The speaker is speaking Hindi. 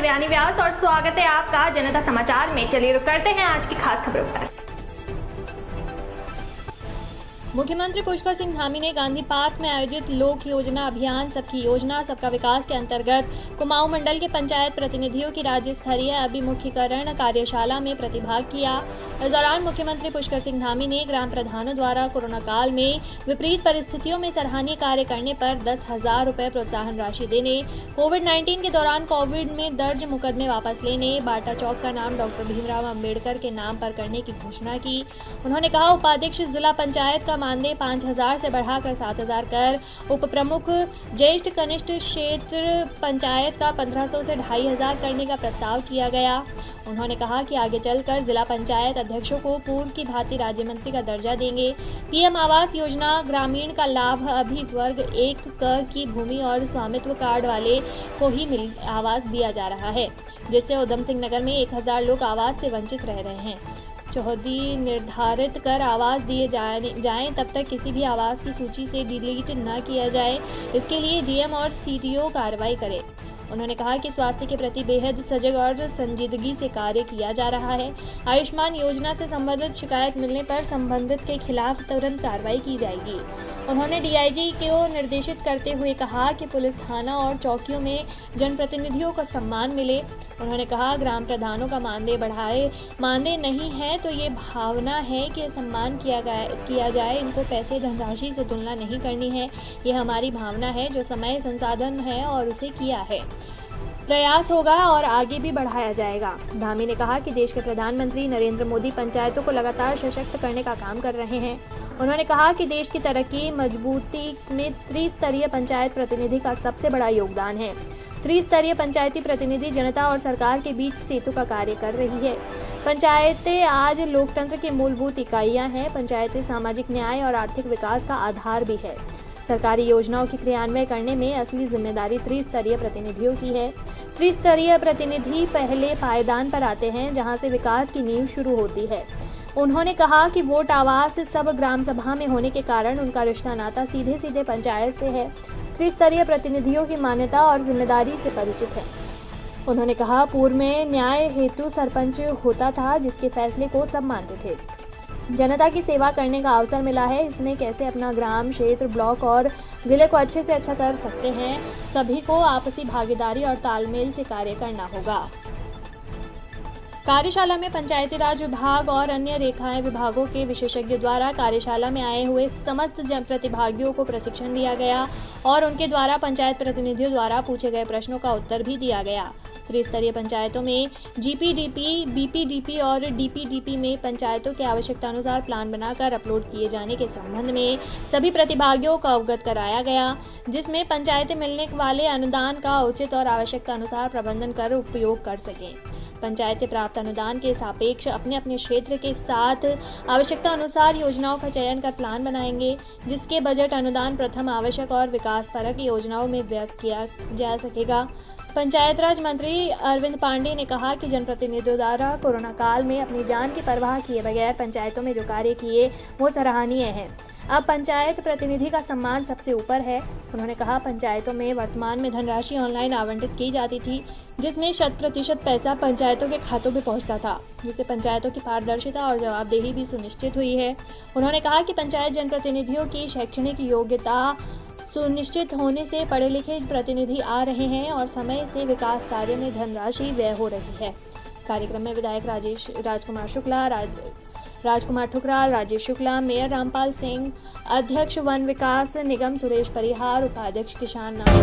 कल्याणी व्यास और स्वागत है आपका जनता समाचार में। चलिए रुक करते हैं आज की खास खबरों पर। मुख्यमंत्री पुष्कर सिंह धामी ने गांधी पार्क में आयोजित लोक योजना अभियान सबकी योजना सबका विकास के अंतर्गत कुमाऊं मंडल के पंचायत प्रतिनिधियों की राज्य स्तरीय अभिमुखीकरण कार्यशाला में प्रतिभाग किया। इस दौरान मुख्यमंत्री पुष्कर सिंह धामी ने ग्राम प्रधानों द्वारा कोरोना काल में विपरीत परिस्थितियों में सराहनीय कार्य करने पर 10,000 रुपए प्रोत्साहन राशि देने, कोविड-19 के दौरान कोविड में दर्ज मुकदमे वापस लेने, बाटा चौक का नाम डॉक्टर भीमराव अंबेडकर के नाम पर करने की घोषणा की। उन्होंने कहा, उपाध्यक्ष जिला पंचायत का मानदेय 5,000 से बढ़ाकर 7,000 कर, उप प्रमुख ज्येष्ठ कनिष्ठ क्षेत्र पंचायत का 1,500 से 2,500 करने का प्रस्ताव किया गया। उन्होंने कहा कि आगे चलकर जिला पंचायत अध्यक्षों को पूर्व की भांति राज्य मंत्री का दर्जा देंगे। पीएम आवास योजना ग्रामीण का लाभ अभी वर्ग 1 क की भूमि और स्वामित्व कार्ड वाले को ही आवास दिया जा रहा है, जिससे उधम सिंह नगर में 1,000 लोग आवास से वंचित रह रहे हैं। चौहदी निर्धारित कर आवास दिए जाएं तब तक किसी भी आवास की सूची से डिलीट न किया जाए। इसके लिए डीएम और सीटीओ कार्रवाई करें। उन्होंने कहा कि स्वास्थ्य के प्रति बेहद सजग और संजीदगी से कार्य किया जा रहा है। आयुष्मान योजना से संबंधित शिकायत मिलने पर संबंधित के खिलाफ तुरंत कार्रवाई की जाएगी। उन्होंने डीआईजी को निर्देशित करते हुए कहा कि पुलिस थाना और चौकियों में जनप्रतिनिधियों का सम्मान मिले। उन्होंने कहा, ग्राम प्रधानों का मानदेय नहीं है तो ये भावना है कि सम्मान किया जाए। इनको पैसे धनराशि से तुलना नहीं करनी है। ये हमारी भावना है, जो समय संसाधन है और उसे किया है। प्रयास होगा और आगे भी बढ़ाया जाएगा। धामी ने कहा कि देश के प्रधानमंत्री नरेंद्र मोदी पंचायतों को लगातार सशक्त करने का काम कर रहे हैं। उन्होंने कहा कि देश की तरक्की मजबूती में त्रिस्तरीय पंचायत प्रतिनिधि का सबसे बड़ा योगदान है। त्रिस्तरीय पंचायती प्रतिनिधि जनता और सरकार के बीच सेतु का कार्य कर रही है। पंचायतें आज लोकतंत्र की मूलभूत इकाइयां हैं। पंचायतें सामाजिक न्याय और आर्थिक विकास का आधार भी है। सरकारी योजनाओं की क्रियान्वयन करने में असली जिम्मेदारी त्रिस्तरीय प्रतिनिधियों की है। त्रिस्तरीय प्रतिनिधि पहले पायदान पर आते हैं, जहां से विकास की नींव शुरू होती है। उन्होंने कहा कि वोट आवास सब ग्राम सभा में होने के कारण उनका रिश्ता नाता सीधे पंचायत से है। त्रिस्तरीय प्रतिनिधियों की मान्यता और जिम्मेदारी से परिचित है। उन्होंने कहा, पूर्व में न्याय हेतु सरपंच होता था, जिसके फैसले को सब मानते थे। जनता की सेवा करने का अवसर मिला है। इसमें कैसे अपना ग्राम, क्षेत्र, ब्लॉक और जिले को अच्छे से अच्छा कर सकते हैं, सभी को आपसी भागीदारी और तालमेल से कार्य करना होगा। कार्यशाला में पंचायती राज विभाग और अन्य रेखाएं विभागों के विशेषज्ञों द्वारा कार्यशाला में आए हुए समस्त प्रतिभागियों को प्रशिक्षण दिया गया और उनके द्वारा पंचायत प्रतिनिधियों द्वारा पूछे गए प्रश्नों का उत्तर भी दिया गया। त्रिस्तरीय पंचायतों में जीपीडीपी, बीपीडीपी और डीपीडीपी में पंचायतों के आवश्यकता अनुसार प्लान बनाकर अपलोड किए जाने के संबंध में सभी प्रतिभागियों को अवगत कराया गया, जिसमें पंचायतें मिलने वाले अनुदान का उचित और आवश्यकता अनुसार प्रबंधन कर उपयोग कर सकें। पंचायतें प्राप्त अनुदान के सापेक्ष अपने अपने क्षेत्र के साथ आवश्यकता अनुसार योजनाओं का चयन कर प्लान बनाएंगे, जिसके बजट अनुदान प्रथम आवश्यक और विकास परक योजनाओं में व्यक्त किया जा सकेगा। पंचायत राज मंत्री अरविंद पांडे ने कहा कि जनप्रतिनिधियों द्वारा कोरोना काल में अपनी जान की परवाह किए बगैर पंचायतों में जो कार्य किए वो सराहनीय है। अब पंचायत प्रतिनिधि का सम्मान सबसे ऊपर है। उन्होंने कहा, पंचायतों में वर्तमान में धनराशि ऑनलाइन आवंटित की जाती थी, जिसमें 100% पैसा पंचायतों के खातों में पहुंचता था, जिससे पंचायतों की पारदर्शिता और जवाबदेही भी सुनिश्चित हुई है। उन्होंने कहा कि पंचायत जनप्रतिनिधियों की शैक्षणिक योग्यता सुनिश्चित होने से पढ़े लिखे प्रतिनिधि आ रहे हैं और समय से विकास कार्य में धनराशि व्यय हो रही है। कार्यक्रम में विधायक राजकुमार ठुकराल, राजेश शुक्ला, मेयर रामपाल सिंह, अध्यक्ष वन विकास निगम सुरेश परिहार, उपाध्यक्ष किसान नाम